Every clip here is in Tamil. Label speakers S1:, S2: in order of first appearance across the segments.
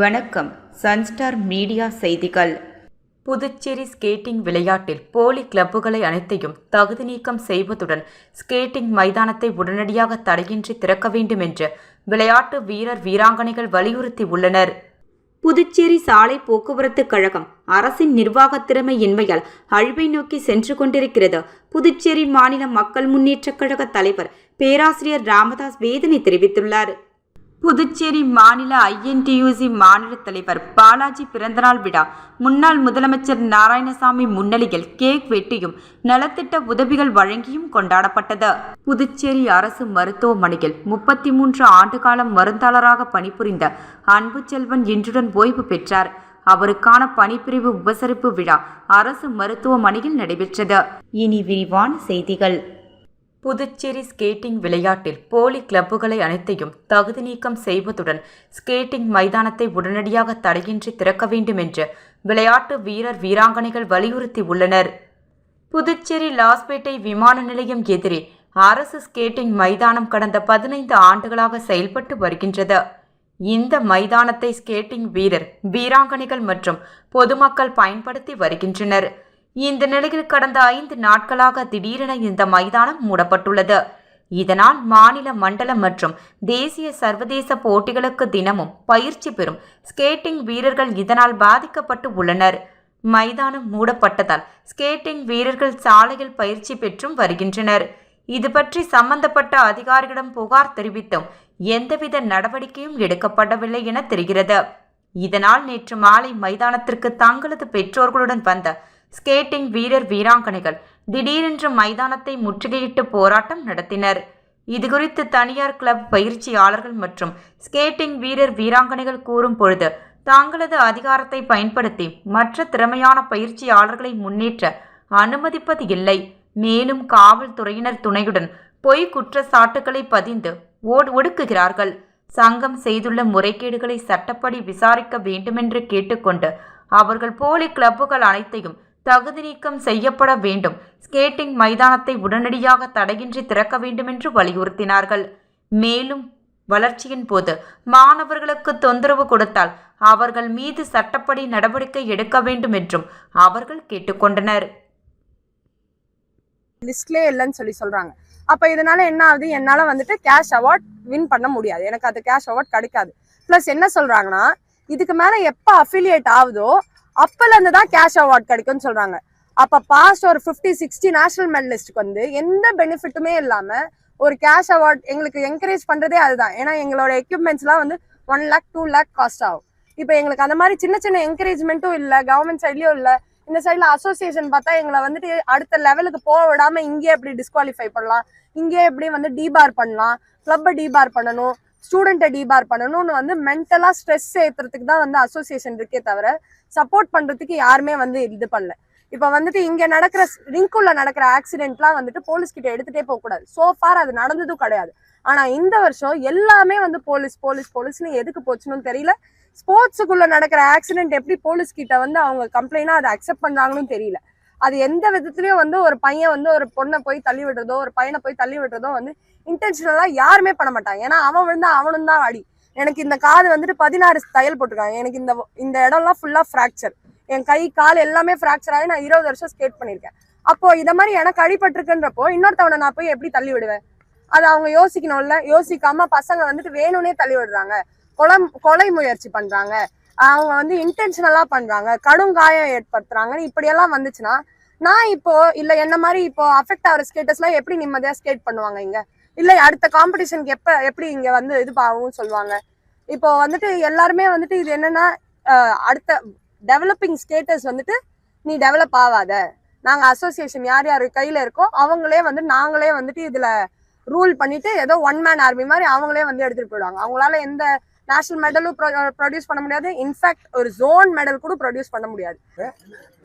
S1: வணக்கம். சன்ஸ்டார் மீடியா செய்திகள். புதுச்சேரி ஸ்கேட்டிங் விளையாட்டில் போலி கிளப்புகளை அனைத்தையும் தகுதி நீக்கம் செய்வதுடன் ஸ்கேட்டிங் மைதானத்தை உடனடியாக தடையின்றி திறக்க வேண்டும் என்று விளையாட்டு வீரர் வீராங்கனைகள் வலியுறுத்தி உள்ளனர். புதுச்சேரி சாலை போக்குவரத்து கழகம் அரசின் நிர்வாக திறமை இன்மையால் அழிவை நோக்கி சென்று கொண்டிருக்கிறது. புதுச்சேரி மாநில மக்கள் முன்னேற்றக் கழக தலைவர் பேராசிரியர் ராமதாஸ் வேதனை தெரிவித்துள்ளார். புதுச்சேரி மாநில INTUC மாநில தலைவர் பாலாஜி பிறந்தநாள் விழா முன்னாள் முதலமைச்சர் நாராயணசாமி முன்னிலையில் கேக் வெட்டியும் நலத்திட்ட உதவிகள் வழங்கியும் கொண்டாடப்பட்டது. புதுச்சேரி அரசு மருத்துவமனையில் 33 ஆண்டுகாலம் மருந்தாளராக பணிபுரிந்த அன்பு செல்வன் இன்றுடன் ஓய்வு பெற்றார். அவருக்கான பணிப்பிரிவு உபசரிப்பு விழா அரசு மருத்துவமனையில் நடைபெற்றது. இனி விரிவான செய்திகள். புதுச்சேரி ஸ்கேட்டிங் விளையாட்டில் போலி கிளப்புகளை அனைத்தையும் தகுதி நீக்கம் செய்வதுடன் ஸ்கேட்டிங் மைதானத்தை உடனடியாக தடையின்றி திறக்க வேண்டும் என்று விளையாட்டு வீரர் வீராங்கனைகள் வலியுறுத்தி உள்ளனர். புதுச்சேரி லாஸ்பேட்டை விமான நிலையம் எதிரே அரசு ஸ்கேட்டிங் மைதானம் கடந்த 15 ஆண்டுகளாக செயல்பட்டு வருகின்றது. இந்த மைதானத்தை ஸ்கேட்டிங் வீரர் வீராங்கனைகள் மற்றும் பொதுமக்கள் பயன்படுத்தி வருகின்றனர். இந்த நிலையில் கடந்த 5 நாட்களாக திடீரென இந்த மைதானம் மூடப்பட்டுள்ளது. இதனால் மாநில, மண்டல மற்றும் தேசிய சர்வதேச போட்டிகளுக்கு தினமும் பயிற்சி பெறும் ஸ்கேட்டிங் வீரர்கள் இதனால் பாதிக்கப்பட்டு உள்ளனர். மைதானம் மூடப்பட்டதால் ஸ்கேட்டிங் வீரர்கள் சாலையில் பயிற்சி பெற்றும் வருகின்றனர். இது பற்றி சம்பந்தப்பட்ட அதிகாரிகளிடம் புகார் தெரிவித்தும் எந்தவித நடவடிக்கையும் எடுக்கப்படவில்லை என தெரிகிறது. இதனால் நேற்று மாலை மைதானத்திற்கு தங்களது பெற்றோர்களுடன் வந்த ஸ்கேட்டிங் வீரர் வீராங்கனைகள் திடீரென்று மைதானத்தை முற்றுகையிட்டு போராட்டம் நடத்தினர். இதுகுறித்து தனியார் கிளப் பயிற்சியாளர்கள் மற்றும் ஸ்கேட்டிங் வீரர் வீராங்கனைகள் கூறும் பொழுது தங்களது அதிகாரத்தை பயன்படுத்தி மற்ற திறமையான பயிற்சியாளர்களை முன்னேற்ற அனுமதிப்பது இல்லை. மேலும் காவல்துறையினர் துணையுடன் பொய் குற்றச்சாட்டுகளை பதிந்து ஒடுக்குகிறார்கள். சங்கம் செய்துள்ள முறைகேடுகளை சட்டப்படி விசாரிக்க வேண்டுமென்று கேட்டுக்கொண்டு அவர்கள் போலி கிளப்புகள் அனைத்தையும் தகுதி நீக்கம் செய்யப்பட வேண்டும். ஸ்கேட்டிங் மைதானத்தை உடனடியாக தடையின்றி திறக்க வேண்டும் என்று வலியுறுத்தினார்கள். மேலும் வளர்ச்சியின் போது மாணவர்களுக்கு தொந்தரவு கொடுத்தால் அவர்கள் மீது சட்டப்படி நடவடிக்கை எடுக்க வேண்டும் என்றும் அவர்கள் கேட்டுக்கொண்டனர்.
S2: லிஸ்ட்லே இல்லைன்னு சொல்றாங்க. அப்ப இதனால என்ன ஆகுது, என்னால வந்துட்டு கேஷ் அவார்ட் வின் பண்ண முடியாது, எனக்கு அது கேஷ் அவார்ட் கிடைக்காது. பிளஸ் என்ன சொல்றாங்கன்னா, இதுக்கு மேல எப்ப அஃபிலியேட் ஆகுதோ அப்பல இருந்து தான் கேஷ் அவார்ட் கிடைக்கும்னு சொல்றாங்க. அப்ப பாஸ்ட் ஒரு 50-60 நேஷனல் மெடலிஸ்டுக்கு வந்து எந்த பெனிஃபிட்டுமே இல்லாம ஒரு கேஷ் அவார்ட் எங்களுக்கு என்கரேஜ் பண்றதே அதுதான். ஏன்னா எங்களோட எக்யூப்மெண்ட்ஸ் எல்லாம் வந்து 1 lakh 2 lakh காஸ்ட் ஆகும். இப்ப எங்களுக்கு அந்த மாதிரி சின்ன சின்ன என்கரேஜ்மெண்ட்டும் இல்ல, கவர்மெண்ட் சைட்லயும் இல்ல. இந்த சைட்ல அசோசியேஷன் பார்த்தா எங்களை வந்துட்டு அடுத்த லெவலுக்கு போக விடாம இங்கே எப்படி டிஸ்குவாலிஃபை பண்ணலாம், இங்கே எப்படி வந்து டிபார் பண்ணலாம், கிளப்பை டிபார் பண்ணணும், ஸ்டூடெண்ட்டை டிபார் பண்ணணும்னு வந்து மென்டலா ஸ்ட்ரெஸ் ஏத்துறதுக்கு தான் வந்து அசோசியேஷன் இருக்கே தவிர சப்போர்ட் பண்றதுக்கு யாருமே வந்து இது பண்ணல. இப்ப வந்துட்டு இங்க நடக்கிற ரிங்குள்ள நடக்கிற ஆக்சிடென்ட்லாம் வந்துட்டு போலீஸ் கிட்ட எடுத்துட்டே போக கூடாது. சோஃபார் அது நடந்ததும் கிடையாது. ஆனா இந்த வருஷம் எல்லாமே வந்து போலீஸ் போலீஸ் போலீஸ்னு எதுக்கு போச்சுன்னு தெரியல. ஸ்போர்ட்ஸுக்குள்ள நடக்கிற ஆக்சிடென்ட் எப்படி போலீஸ் கிட்ட வந்து அவங்க கம்ப்ளைண்டா அதை அக்செப்ட் பண்றாங்கன்னு தெரியல. அது எந்த விதத்துலயும் வந்து ஒரு பையன் வந்து ஒரு பொண்ணை போய் தள்ளி விடுறதோ ஒரு பையனை போய் தள்ளி விடுறதோ வந்து இன்டென்ஷனலா யாருமே பண்ண மாட்டாங்க. ஏன்னா அவன் விழுந்தா அவனும் தான் அடி. எனக்கு இந்த காது வந்துட்டு 16 தையல் போட்டிருக்காங்க. எனக்கு இந்த இடம்லாம் ஃபுல்லா ஃப்ராக்சர், என் கை கால் எல்லாமே ஃப்ராக்சர் ஆகி நான் 20 வருஷம் ஸ்கேட் பண்ணியிருக்கேன். அப்போ இதை மாதிரி எனக்கு அடிபட்டிருக்குன்றப்போ இன்னொருத்தவனை நான் போய் எப்படி தள்ளி விடுவேன்? அது அவங்க யோசிக்கணும்ல. யோசிக்காம பசங்க வந்துட்டு வேணும்னே தள்ளி விடுறாங்க, கொலை முயற்சி பண்றாங்க, அவங்க வந்து இன்டென்ஷனலா பண்றாங்க, கடும் காயம் ஏற்படுத்துறாங்கன்னு இப்படியெல்லாம் வந்துச்சுன்னா நான் இப்போ இல்ல என்ன மாதிரி இப்போ அஃபெக்ட் ஆகிற ஸ்கேட்டர்ஸ் எல்லாம் எப்படி நிம்மதியா ஸ்கேட் பண்ணுவாங்க? இங்க இல்ல அடுத்த காம்படிஷனுக்கு எப்படி இங்க வந்து இது ஆகும் சொல்லுவாங்க. இப்போ வந்துட்டு எல்லாருமே வந்துட்டு இது என்னன்னா, அடுத்த டெவலப்பிங் ஸ்கேட்டர்ஸ் வந்துட்டு நீ டெவலப் ஆகாத, நாங்க அசோசியேஷன் யார் யார் கையில இருக்கோ அவங்களே வந்து நாங்களே வந்துட்டு இதுல ரூல் பண்ணிட்டு ஏதோ 1 man ஆர்மி மாதிரி அவங்களே வந்து எடுத்துட்டு போயிடுவாங்க. அவங்களால எந்த நேஷனல் மெடலும் ப்ரொடியூஸ் பண்ண முடியாது. இன்ஃபேக்ட் ஒரு ஜோன் மெடல் கூட ப்ரொடியூஸ் பண்ண முடியாது.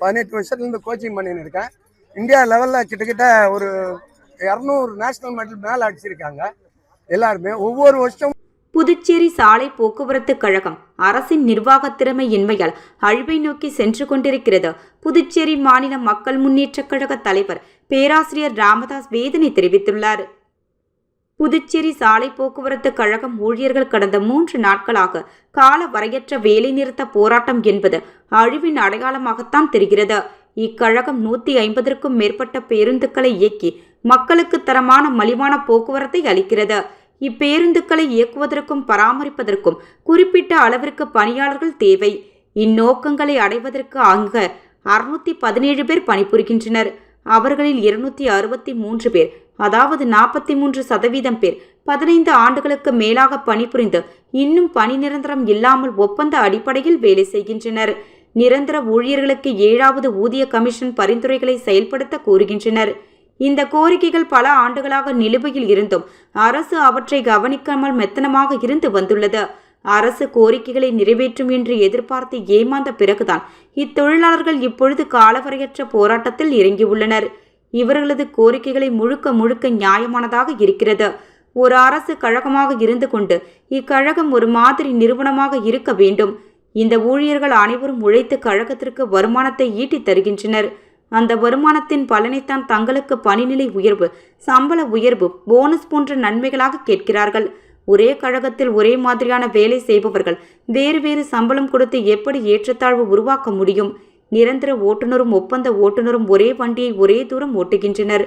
S3: 18 வருஷத்துல இருந்து கோச்சிங் பண்ணின்னு இருக்கேன். இந்தியா லெவல்ல கிட்டத்தட்ட ஒரு 200 நேஷனல் மெடல் மேல அடிச்சிருக்காங்க எல்லாருமே ஒவ்வொரு வருஷம்.
S1: புதுச்சேரி சாலை போக்குவரத்து கழகம் அரசின் நிர்வாக திறமை இன்மையால் அழிவை நோக்கி சென்று கொண்டிருக்கிறது. புதுச்சேரி மாநில மக்கள் முன்னேற்றக் கழக தலைவர் பேராசிரியர் ராமதாஸ் வேதனை தெரிவித்துள்ளார். புதுச்சேரி சாலை போக்குவரத்து கழகம் ஊழியர்கள் கடந்த 3 நாட்களாக கால வரையற்ற வேலைநிறுத்த போராட்டம் என்பது அழிவின் அடையாளமாகத்தான் தெரிகிறது. இக்கழகம் 150க்கும் மேற்பட்ட பேருந்துகளை இயக்கி மக்களுக்கு தரமான மலிவான போக்குவரத்தை அளிக்கிறது. இப்பேருந்துகளை இயக்குவதற்கும் பராமரிப்பதற்கும் குறிப்பிட்ட அளவிற்கு பணியாளர்கள் தேவை. இந்நோக்கங்களை அடைவதற்கு அங்கு 617 பேர் பணிபுரிகின்றனர். அவர்களில் 263 பேர், அதாவது 43% பேர் 15 ஆண்டுகளுக்கு மேலாக பணிபுரிந்து இன்னும் பணி நிரந்தரம் இல்லாமல் ஒப்பந்த அடிப்படையில் வேலை செய்கின்றனர். நிரந்தர ஊழியர்களுக்கு 7வது ஊதிய கமிஷன் பரிந்துரைகளை செயல்படுத்த கோருகின்றனர். இந்த கோரிக்கைகள் பல ஆண்டுகளாக நிலுவையில் இருந்தும் அரசு அவற்றை கவனிக்காமல் மெத்தனமாக இருந்து வந்துள்ளது. அரசு கோரிக்கைகளை நிறைவேற்றும் என்று எதிர்பார்த்து ஏமாந்த பிறகுதான் இத்தொழிலாளர்கள் இப்பொழுது காலவரையற்ற போராட்டத்தில் இறங்கியுள்ளனர். இவர்களது கோரிக்கைகளை முழுக்க முழுக்க நியாயமானதாக இருக்கிறது. ஒரு அரசு கழகமாக இருந்து கொண்டு இக்கழகம் ஒரு மாதிரி நிறுவனமாக இருக்க வேண்டும். இந்த ஊழியர்கள் அனைவரும் உழைத்து கழகத்திற்கு வருமானத்தை ஈட்டி தருகின்றனர். அந்த வருமானத்தின் பலனைத்தான் தங்களுக்கு பணிநிலை உயர்வு, சம்பள உயர்வு, போனஸ் போன்ற நன்மைகளாக கேட்கிறார்கள். ஒரே கழகத்தில் ஒரே மாதிரியான வேலை செய்பவர்கள் வேறு வேறு சம்பளம் கொடுத்து எப்படி ஏற்றத்தாழ்வு உருவாக்க முடியும்? நிரந்தர ஓட்டுநரும் ஒப்பந்த ஓட்டுநரும் ஒரே வண்டியை ஒரே தூரம் ஓட்டுகின்றனர்.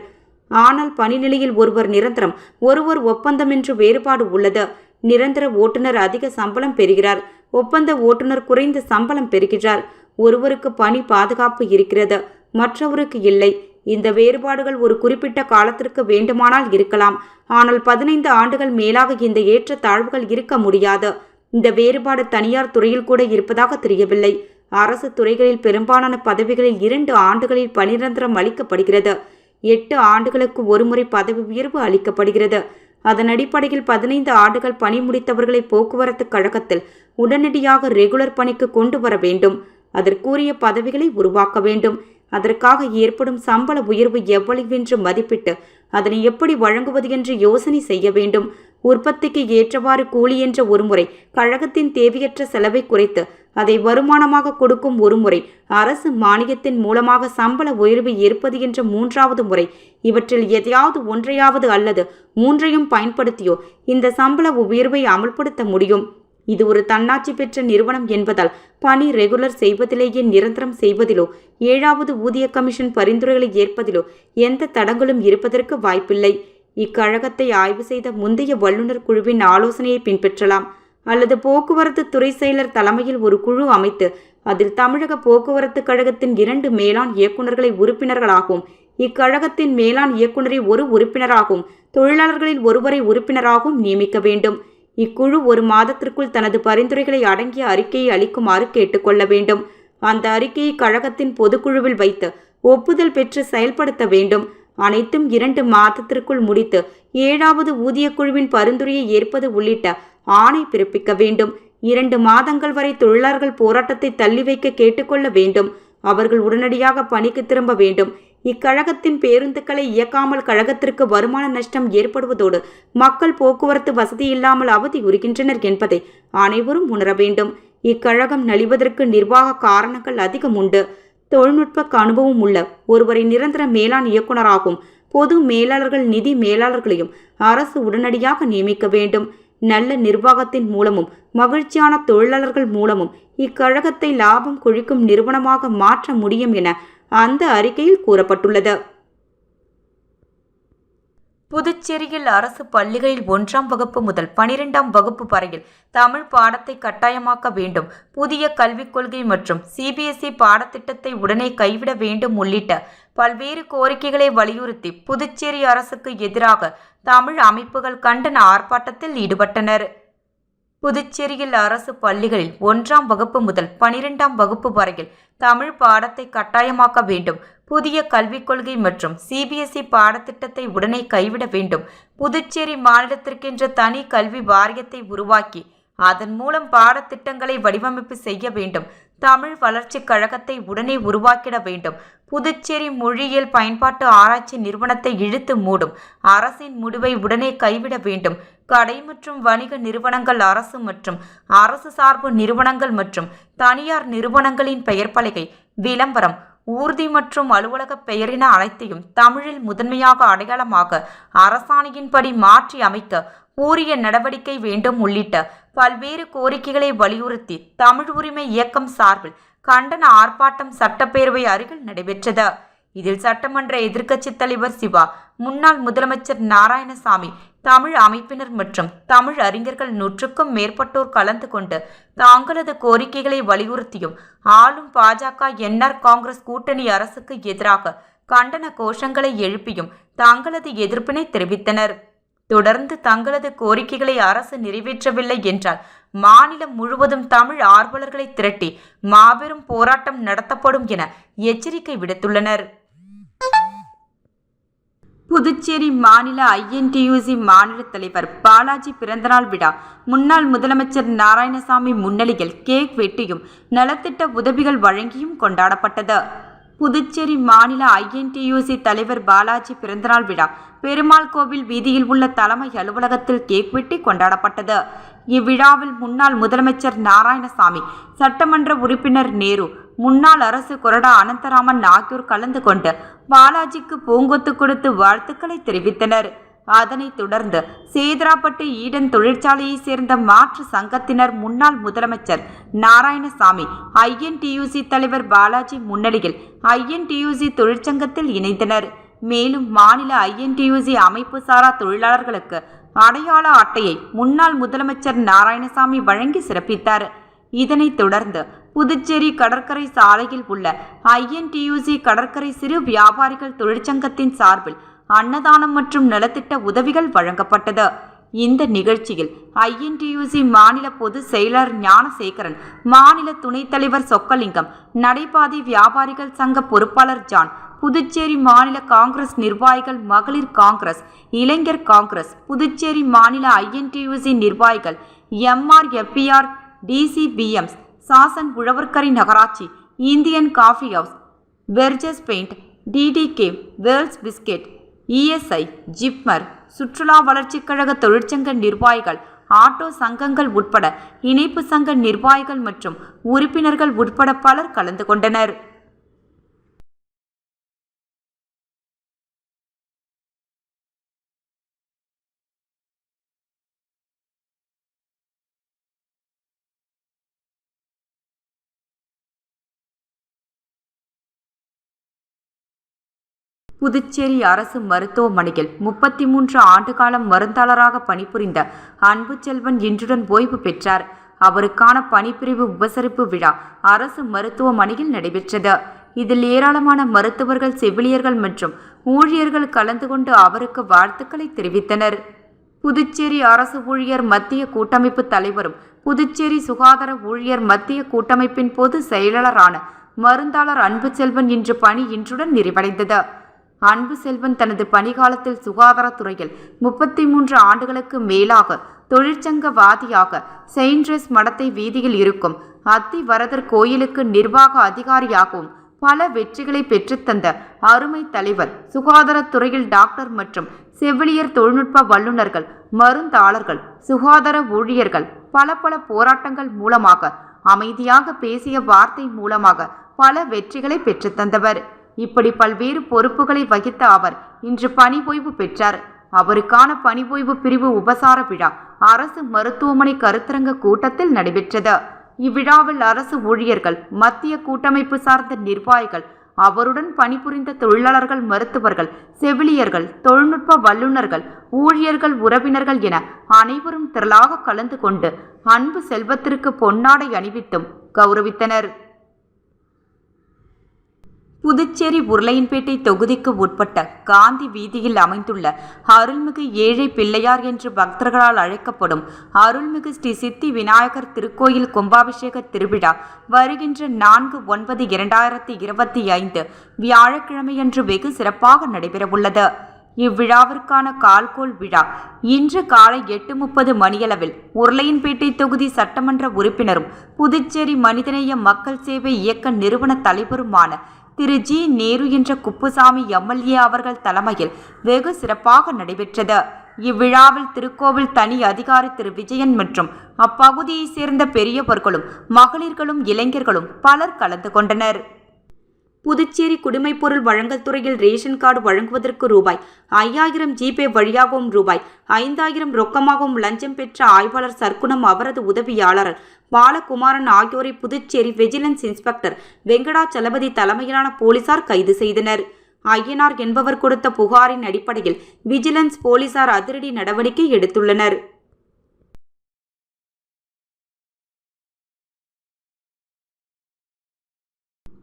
S1: ஆனால் பணிநிலையில் ஒருவர் நிரந்தரம், ஒருவர் ஒப்பந்தம் என்று வேறுபாடு உள்ளது. நிரந்தர ஓட்டுநர் அதிக சம்பளம் பெறுகிறார், ஒப்பந்த ஓட்டுநர் குறைந்த சம்பளம் பெறுகிறார். ஒருவருக்கு பணி பாதுகாப்பு இருக்கிறது, மற்றவருக்கு இல்லை. இந்த வேறுபாடுகள் ஒரு குறிப்பிட்ட காலத்திற்கு வேண்டுமானால் இருக்கலாம். ஆனால் 15 ஆண்டுகள் மேலாக இந்த ஏற்ற தாழ்வுகள் இருக்க முடியாது. இந்த வேறுபாடு தனியார் துறையில் கூட இருப்பதாக தெரியவில்லை. அரசு துறைகளில் பெரும்பாலான பதவிகளில் 2 ஆண்டுகளில் பணி நிரந்தரம் அளிக்கப்படுகிறது. 8 ஆண்டுகளுக்கு ஒருமுறை பதவி உயர்வு அளிக்கப்படுகிறது. அதன் அடிப்படையில் 15 ஆண்டுகள் பணி முடித்தவர்களை போக்குவரத்து கழகத்தில் உடனடியாக ரெகுலர் பணிக்கு கொண்டு வர வேண்டும். அதற்குரிய பதவிகளை உருவாக்க வேண்டும். அதற்காக ஏற்படும் சம்பள உயர்வு எவ்வளவென்று மதிப்பிட்டு அதனை எப்படி வழங்குவது என்று யோசனை செய்ய வேண்டும். உற்பத்திக்கு ஏற்றவாறு கூலி என்ற ஒருமுறை, கழகத்தின் தேவையற்ற செலவை குறைத்து அதை வருமானமாக கொடுக்கும் ஒருமுறை, அரசு மானியத்தின் மூலமாக சம்பள உயர்வு ஏற்பது என்ற 3வது முறை, இவற்றில் எதையாவது ஒன்றையாவது அல்லது 3ஐயும் பயன்படுத்தியோ இந்த சம்பள உயர்வை அமல்படுத்த முடியும். இது ஒரு தன்னாட்சி பெற்ற நிறுவனம் என்பதால் பணி ரெகுலர் செய்வதிலேயே நிரந்தரம் செய்வதிலோ 7வது ஊதிய கமிஷன் பரிந்துரைகளை ஏற்பதிலோ எந்த தடங்களும் இருப்பதற்கு வாய்ப்பில்லை. இக்கழகத்தை ஆய்வு செய்த முந்தைய வல்லுநர் குழுவின் ஆலோசனையை பின்பற்றலாம். அல்லது போக்குவரத்து துறை செயலர் தலைமையில் ஒரு குழு அமைத்து அதில் தமிழக போக்குவரத்து கழகத்தின் 2 மேலாண் இயக்குநர்களை உறுப்பினர்களாகவும், இக்கழகத்தின் மேலாண் இயக்குநரை ஒரு உறுப்பினராகவும், தொழிலாளர்களில் ஒருவரை உறுப்பினராகவும் நியமிக்க வேண்டும். இக்குழு 1 மாதத்திற்குள் தனது பரிந்துரைகளை அடங்கிய அறிக்கையை அளிக்குமாறு கேட்டுக்கொள்ள வேண்டும். அந்த அறிக்கையை கழகத்தின் பொதுக்குழுவில் வைத்து ஒப்புதல் பெற்று செயல்படுத்த வேண்டும். அனைத்தும் 2 மாதத்திற்குள் முடித்து 7வது ஊதிய குழுவின் பரிந்துரையை ஏற்பது உள்ளிட்ட ஆணை பிறப்பிக்க வேண்டும். 2 மாதங்கள் வரை தொழிலாளர்கள் போராட்டத்தை தள்ளி வைக்க கேட்டுக்கொள்ள வேண்டும். அவர்கள் உடனடியாக பணிக்கு திரும்ப வேண்டும். இக்கழகத்தின் பேருந்துகளை இயக்காமல் கழகத்திற்கு வருமான நஷ்டம் ஏற்படுவதோடு மக்கள் போக்குவரத்து வசதி இல்லாமல் அவதியுறுகின்றனர் என்பதை அனைவரும் உணர வேண்டும். இக்கழகம் நலிவதற்கு நிர்வாக காரணங்கள் அதிகம் உண்டு. தொழில்நுட்ப அனுபவம் உள்ள ஒருவரை நிரந்தர மேலாண் இயக்குநராகவும், பொது மேலாளர்கள், நிதி மேலாளர்களையும் அரசு உடனடியாக நியமிக்க வேண்டும். நல்ல நிர்வாகத்தின் மூலமும் மகிழ்ச்சியான தொழிலாளர்கள் மூலமும் இக்கழகத்தை லாபம் கொழிக்கும் நிறுவனமாக மாற்ற முடியும் என அந்த அறிக்கையில் கூறப்பட்டுள்ளது. புதுச்சேரியில் அரசு பள்ளிகளில் 1ஆம் வகுப்பு முதல் 12ஆம் வகுப்பு வரையில் தமிழ் பாடத்தை கட்டாயமாக்க வேண்டும். புதிய கல்விக் கொள்கை மற்றும் CBSE பாடத்திட்டத்தை உடனே கைவிட வேண்டும் உள்ளிட்ட பல்வேறு கோரிக்கைகளை வலியுறுத்தி புதுச்சேரி அரசுக்கு எதிராக தமிழ் அமைப்புகள் கண்டன ஆர்ப்பாட்டத்தில் ஈடுபட்டனர். புதுச்சேரியில் அரசு பள்ளிகளில் 1ஆம் வகுப்பு முதல் 12ஆம் வகுப்பு வரையில் தமிழ் பாடத்தை கட்டாயமாக்க வேண்டும். புதிய கல்விக் கொள்கை மற்றும் CBSE பாடத்திட்டத்தை உடனே கைவிட வேண்டும். புதுச்சேரி மாநிலத்திற்கென்ற தனி கல்வி வாரியத்தை உருவாக்கி அதன் மூலம் பாடத்திட்டங்களை வடிவமைப்பு செய்ய வேண்டும். தமிழ் வளர்ச்சி கழகத்தை உடனே உருவாக்கிட வேண்டும். புதுச்சேரி மொழியியல் பயன்பாட்டு ஆராய்ச்சி நிறுவனத்தை இழுத்து மூடும் அரசின் முடிவை உடனே கைவிட வேண்டும். கடை மற்றும் வணிக நிறுவனங்கள், அரசு மற்றும் அரசு சார்பு நிறுவனங்கள் மற்றும் தனியார் நிறுவனங்களின் பெயர் பலகை, விளம்பரம், ஊர்தி மற்றும் அலுவலக பெயரின அனைத்தையும் தமிழில் முதன்மையாக அடையாளமாக அரசாணையின்படி மாற்றி அமைக்க உரிய நடவடிக்கை வேண்டும் உள்ளிட்ட பல்வேறு கோரிக்கைகளை வலியுறுத்தி தமிழ் உரிமை இயக்கம் சார்பில் கண்டன ஆர்ப்பாட்டம் சட்டப்பேரவை அருகில் நடைபெற்றது. இதில் சட்டமன்ற எதிர்க்கட்சித் தலைவர் சிவா, முன்னாள் முதலமைச்சர் நாராயணசாமி, தமிழ் அமைப்பினர் மற்றும் தமிழ் அறிஞர்கள் 100க்கும் மேற்பட்டோர் கலந்து கொண்டு தாங்களது கோரிக்கைகளை வலியுறுத்தியும் ஆளும் பாஜக என்ஆர் காங்கிரஸ் கூட்டணி அரசுக்கு எதிராக கண்டன கோஷங்களை எழுப்பியும் தங்களது எதிர்ப்பினை தெரிவித்தனர். தொடர்ந்து தங்களது கோரிக்கைகளை அரசு நிறைவேற்றவில்லை என்றால் மாநிலம் முழுவதும் தமிழ் ஆர்வலர்களை திரட்டி மாபெரும் போராட்டம் நடத்தப்படும் என எச்சரிக்கை விடுத்துள்ளனர். புதுச்சேரி மாநில ஐஎன்டியூசி மாநில தலைவர் பாலாஜி பிறந்தநாள் விழா முன்னாள் முதலமைச்சர் நாராயணசாமி முன்னிலையில் கேக் வெட்டியும் நலத்திட்ட உதவிகள் வழங்கியும் கொண்டாடப்பட்டது. புதுச்சேரி மாநில ஐஎன்டியூசி தலைவர் பாலாஜி பிறந்தநாள் விழா பெருமாள் கோவில் வீதியில் உள்ள தலைமை அலுவலகத்தில் கேக் வெட்டி கொண்டாடப்பட்டது. இவ்விழாவில் முன்னாள் முதலமைச்சர் நாராயணசாமி, சட்டமன்ற உறுப்பினர் நேரு, முன்னாள் அரசு கொறடா அனந்தராமன் ஆகியோர் கலந்து கொண்டு பாலாஜிக்கு பூங்கொத்து கொடுத்து வாழ்த்துக்களை தெரிவித்தனர். அதனைத் தொடர்ந்து சேதராப்பட்டு ஈடன் தொழிற்சாலையை சேர்ந்த மாற்று சங்கத்தினர் முன்னாள் முதலமைச்சர் நாராயணசாமி, ஐஎன்டியூசி தலைவர் பாலாஜி முன்னிலையில் ஐஎன்டியூசி தொழிற்சங்கத்தில் இணைந்தனர். மேலும் மாநில ஐஎன்டியூசி அமைப்பு சாரா தொழிலாளர்களுக்கு அடையாள அட்டையை முன்னாள் முதலமைச்சர் நாராயணசாமி வழங்கி சிறப்பித்தார். இதனைத் தொடர்ந்து புதுச்சேரி கடற்கரை சாலையில் உள்ள ஐஎன்டியூசி கடற்கரை சிறு வியாபாரிகள் தொழிற்சங்கத்தின் சார்பில் அன்னதானம் மற்றும் நலத்திட்ட உதவிகள் வழங்கப்பட்டது. இந்த நிகழ்ச்சியில் ஐஎன்டியூசி மாநில பொதுச் செயலர் ஞானசேகரன், மாநில துணைத் தலைவர் சொக்கலிங்கம், நடைபாதை வியாபாரிகள் சங்க பொறுப்பாளர் ஜான், புதுச்சேரி மாநில காங்கிரஸ் நிர்வாகிகள், மகளிர் காங்கிரஸ், இளைஞர் காங்கிரஸ், புதுச்சேரி மாநில ஐஎன்டியூசி நிர்வாகிகள், எம்ஆர்எஃப்பிஆர், டிசிபிஎம்ஸ், சாசன் உழவர்கரை நகராட்சி, இந்தியன் காஃபி ஹவுஸ், வெர்ஜஸ் பெயிண்ட், டிடிகே, வேர்ல்ஸ் பிஸ்கெட், இஎஸ்ஐ, ஜிப்மர், சுற்றுலா வளர்ச்சிக் கழக தொழிற்சங்க நிர்வாகிகள், ஆட்டோ சங்கங்கள் உட்பட இணைப்பு சங்க நிர்வாகிகள் மற்றும் உறுப்பினர்கள் உட்பட பலர் கலந்து கொண்டனர். புதுச்சேரி அரசு மருத்துவமனையில் 33 ஆண்டு காலம் மருந்தாளராக பணிபுரிந்த அன்புச்செல்வன் இன்றுடன் ஓய்வு பெற்றார். அவருக்கான பணிப்பிரிவு உபசரிப்பு விழா அரசு மருத்துவமனையில் நடைபெற்றது. இதில் ஏராளமான மருத்துவர்கள், செவிலியர்கள் மற்றும் ஊழியர்கள் கலந்து கொண்டு அவருக்கு வாழ்த்துக்களை தெரிவித்தனர். புதுச்சேரி அரசு ஊழியர் மத்திய கூட்டமைப்பு தலைவரும் புதுச்சேரி சுகாதார ஊழியர் மத்திய கூட்டமைப்பின் பொது செயலாளரான மருந்தாளர் அன்புச்செல்வன் இன்றுடன் நிறைவடைந்தது. அன்புசெல்வன் தனது பணிகாலத்தில் சுகாதாரத்துறையில் 33 ஆண்டுகளுக்கு மேலாக தொழிற்சங்கவாதியாக செயின்ட்ரஸ் மடத்தை வீதியில் இருக்கும் அத்திவரதர் கோயிலுக்கு நிர்வாக அதிகாரியாகவும் பல வெற்றிகளை பெற்றுத்தந்த அருமை தலைவர். சுகாதாரத்துறையில் டாக்டர் மற்றும் செவிலியர், தொழில்நுட்ப வல்லுநர்கள், மருந்தாளர்கள், சுகாதார ஊழியர்கள் பல போராட்டங்கள் மூலமாக, அமைதியாக பேசிய வார்த்தை மூலமாக பல வெற்றிகளை பெற்றுத்தந்தவர். இப்படி பல்வேறு பொறுப்புகளை வகித்த அவர் இன்று பணி ஓய்வு பெற்றார். அவருக்கான பணி ஓய்வு பிரிவு உபசார விழா அரசு மருத்துவமனை கருத்தரங்க கூட்டத்தில் நடைபெற்றது. இவ்விழாவில் அரசு ஊழியர்கள், மத்திய கூட்டமைப்பு சார்ந்த நிர்வாகிகள், அவருடன் பணிபுரிந்த தொழிலாளர்கள், மருத்துவர்கள், செவிலியர்கள், தொழில்நுட்ப வல்லுநர்கள், ஊழியர்கள், உறவினர்கள் என அனைவரும் திரளாக கலந்து கொண்டு அன்பு செல்வத்திற்கு பொன்னாடை அணிவித்தும் கௌரவித்தனர். புதுச்சேரி உருளையன்பேட்டை தொகுதிக்கு உட்பட்ட காந்தி வீதியில் அமைந்துள்ள அருள்மிகு ஏழை பிள்ளையார் என்று பக்தர்களால் அழைக்கப்படும் அருள்மிகு ஸ்ரீ சித்தி விநாயகர் திருக்கோயில் கும்பாபிஷேக திருவிழா வருகின்ற 4/9/2025 வியாழக்கிழமையன்று வெகு சிறப்பாக நடைபெறவுள்ளது. இவ்விழாவிற்கான கால்கோள் விழா இன்று காலை 8:30 மணியளவில் உருளையன்பேட்டை தொகுதி சட்டமன்ற உறுப்பினரும் புதுச்சேரி மனிதநேய மக்கள் சேவை இயக்க நிறுவன தலைவருமான திரு ஜி. நேரு என்ற குப்புசாமி எம்எல்ஏ அவர்கள் தலைமையில் வெகு சிறப்பாக நடைபெற்றது. இவ்விழாவில் திருக்கோவில் தனி அதிகாரி திரு விஜயன் மற்றும் அப்பகுதியைச் சேர்ந்த பெரியவர்களும் மகளிர்களும் இளைஞர்களும் பலர் கலந்து கொண்டனர். புதுச்சேரி குடிமைப்பொருள் வழங்கல் துறையில் ரேஷன் கார்டு வழங்குவதற்கு ரூபாய் 5000 ஜிபே வழியாகவும் ரூபாய் 5000 ரொக்கமாகவும் லஞ்சம் பெற்ற ஆய்வாளர் சர்க்குணம், அவரது உதவியாளர் பாலகுமாரன் ஆகியோரை புதுச்சேரி விஜிலன்ஸ் இன்ஸ்பெக்டர் வெங்கடாச்சலபதி தலைமையிலான போலீசார் கைது செய்தனர். ஐயனார் என்பவர் கொடுத்த புகாரின் அடிப்படையில் விஜிலன்ஸ் போலீசார் அதிரடி நடவடிக்கை எடுத்துள்ளனர்.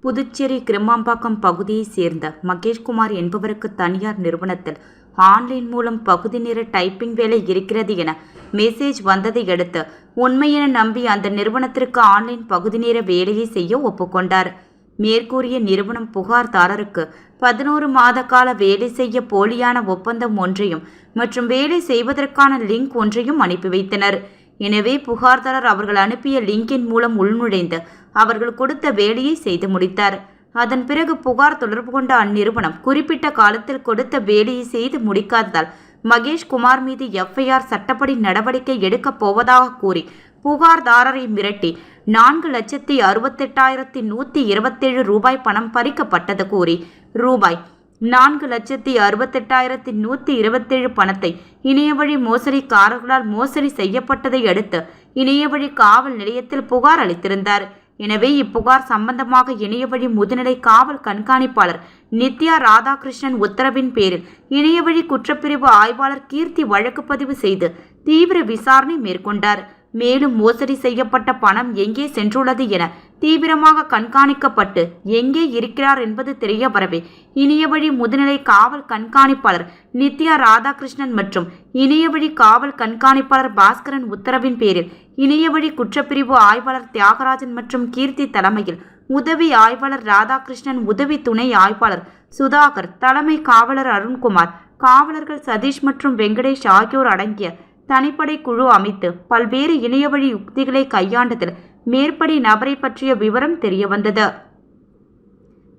S1: புதுச்சேரி கிருமாம்பாக்கம் பகுதியைச் சேர்ந்த மகேஷ்குமார் என்பவருக்கு தனியார் நிறுவனத்தில் ஆன்லைன் மூலம் பகுதி நேர டைப்பிங் வேலை இருக்கிறது என மெசேஜ் வந்ததை அடுத்து உண்மையென நம்பி அந்த நிறுவனத்திற்கு ஆன்லைன் பகுதி நேர வேலையை செய்ய ஒப்புக்கொண்டார். மேற்கூறிய நிறுவனம் புகார்தாரருக்கு 11 மாத கால வேலை செய்ய போலியான ஒப்பந்தம் ஒன்றையும் மற்றும் வேலை செய்வதற்கான லிங்க் ஒன்றையும் அனுப்பி வைத்தனர். எனவே புகார்தாரர் அவர்கள் அனுப்பிய லிங்கின் மூலம் உள்நுழைந்து அவர்கள் கொடுத்த வேலையை செய்து முடித்தார். அதன் பிறகு புகார் தொடர்பு கொண்ட அந்நிறுவனம் குறிப்பிட்ட காலத்தில் கொடுத்த வேலையை செய்து முடிக்காததால் மகேஷ்குமார் மீது FIR சட்டப்படி நடவடிக்கை எடுக்கப் போவதாக கூறி புகார்தாரரை மிரட்டி 4,68,127 ரூபாய் பணம் பறிக்கப்பட்டது கூறி ரூபாய் 4,68,127 பணத்தை இணையவழி மோசடிக்காரர்களால் மோசடி செய்யப்பட்டதை அடுத்து இணையவழி காவல் நிலையத்தில் புகார் அளித்திருந்தார். எனவே இப்புகார் சம்பந்தமாக இணையவழி முதுநிலை காவல் கண்காணிப்பாளர் நித்யா ராதாகிருஷ்ணன் உத்தரவின் பேரில் இணையவழி குற்றப்பிரிவு ஆய்வாளர் கீர்த்தி வழக்கு பதிவு செய்து தீவிர விசாரணை மேற்கொண்டார். மேலும் மோசடி செய்யப்பட்ட பணம் எங்கே சென்றுள்ளது என தீவிரமாக கண்காணிக்கப்பட்டு எங்கே இருக்கிறார் என்பது தெரிய வரவே இணையவழி முதுநிலை காவல் கண்காணிப்பாளர் நித்யா ராதாகிருஷ்ணன் மற்றும் இணையவழி காவல் கண்காணிப்பாளர் பாஸ்கரன் உத்தரவின் பேரில் இணையவழி குற்றப்பிரிவு ஆய்வாளர் தியாகராஜன் மற்றும் கீர்த்தி தலைமையில் உதவி ஆய்வாளர் ராதாகிருஷ்ணன், உதவி துணை ஆய்வாளர் சுதாகர், தலைமை காவலர் அருண்குமார், காவலர்கள் சதீஷ் மற்றும் வெங்கடேஷ் ஆகியோர் அடங்கிய தனிப்படை குழு அமைத்து பல்வேறு இணையவழி யுக்திகளை கையாண்டதில் மேற்படி நபரை பற்றிய விவரம் தெரியவந்தது.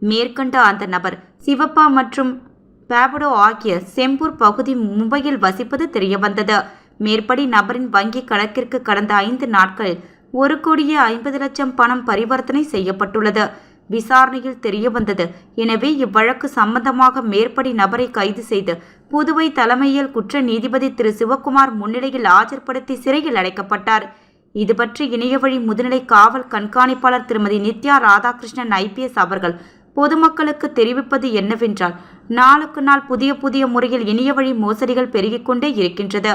S1: மேற்கண்ட அந்த நபர் சிவப்பா மற்றும் பேபடோ ஆகிய செம்பூர் பகுதி மும்பையில் வசிப்பது தெரியவந்தது. மேற்படி நபரின் வங்கி கணக்கிற்கு கடந்த 5 நாட்களில் 1,50,00,000 பணம் பரிவர்த்தனை செய்யப்பட்டுள்ளது. விசாரணையில் தெரியவந்தது. எனவே இவ்வழக்கு சம்பந்தமாக மேற்படி நபரை கைது செய்து புதுவை தலைமையில் குற்ற நீதிபதி திரு சிவக்குமார் முன்னிலையில் ஆஜர்படுத்தி சிறையில் அடைக்கப்பட்டார். இதுபற்றி இணையவழி முதுநிலை காவல் கண்காணிப்பாளர் திருமதி நித்யா ராதாகிருஷ்ணன் IPS அவர்கள் பொதுமக்களுக்கு தெரிவிப்பது என்னவென்றால், நாளுக்கு நாள் புதிய முறையில் இணையவழி மோசடிகள் பெருகிக்கொண்டே இருக்கின்றது.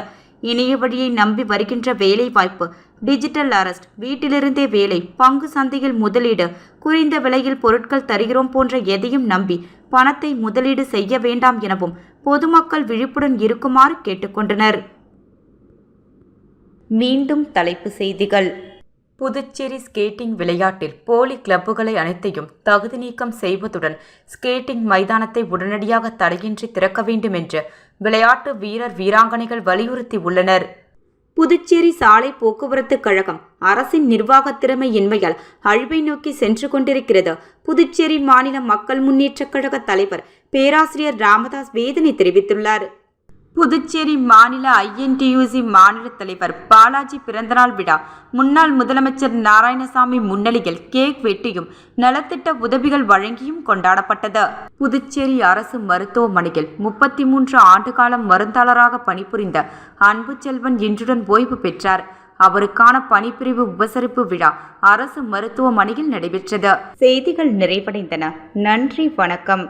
S1: இணையவழியை நம்பி வருகின்ற வேலை வாய்ப்பு, டிஜிட்டல் அரெஸ்ட், வீட்டிலிருந்தே வேலை, பங்கு சந்தையில் முதலீடு, குறைந்த விலையில் பொருட்கள் தருகிறோம் போன்ற எதையும் நம்பி பணத்தை முதலீடு செய்ய வேண்டாம் எனவும் பொதுமக்கள் விழிப்புடன் இருக்குமாறு கேட்டுக்கொண்டனர். மீண்டும் தலைப்புச் செய்திகள். புதுச்சேரி ஸ்கேட்டிங் விளையாட்டில் போலி கிளப்புகளை அனைத்தையும் தகுதி நீக்கம் செய்வதுடன் ஸ்கேட்டிங் மைதானத்தை உடனடியாக தடையின்றி திறக்க வேண்டும் என்று விளையாட்டு வீரர் வீராங்கனைகள் வலியுறுத்தி உள்ளனர். புதுச்சேரி சாலை போக்குவரத்து கழகம் அரசின் நிர்வாக திறமை இன்மையால் அழிவை நோக்கி சென்று கொண்டிருக்கிறது. புதுச்சேரி மாநில மக்கள் முன்னேற்ற கழக தலைவர் பேராசிரியர் ராமதாஸ் வேதனை தெரிவித்துள்ளார். புதுச்சேரி மாநில INTUC மாநில தலைவர் பாலாஜி பிறந்தநாள் விழா முன்னாள் முதலமைச்சர் நாராயணசாமி முன்னிலையில் கேக் வெட்டியும் நலத்திட்ட உதவிகள் வழங்கியும் கொண்டாடப்பட்டது. புதுச்சேரி அரசு மருத்துவமனையில் 33 ஆண்டுகாலம் மருந்தாளராக பணிபுரிந்த அன்பு செல்வன் இன்றுடன் ஓய்வு பெற்றார். அவருக்கான பணிப்பிரிவு உபசரிப்பு விழா அரசு மருத்துவமனையில் நடைபெற்றது. செய்திகள் நிறைவடைந்தன. நன்றி, வணக்கம்.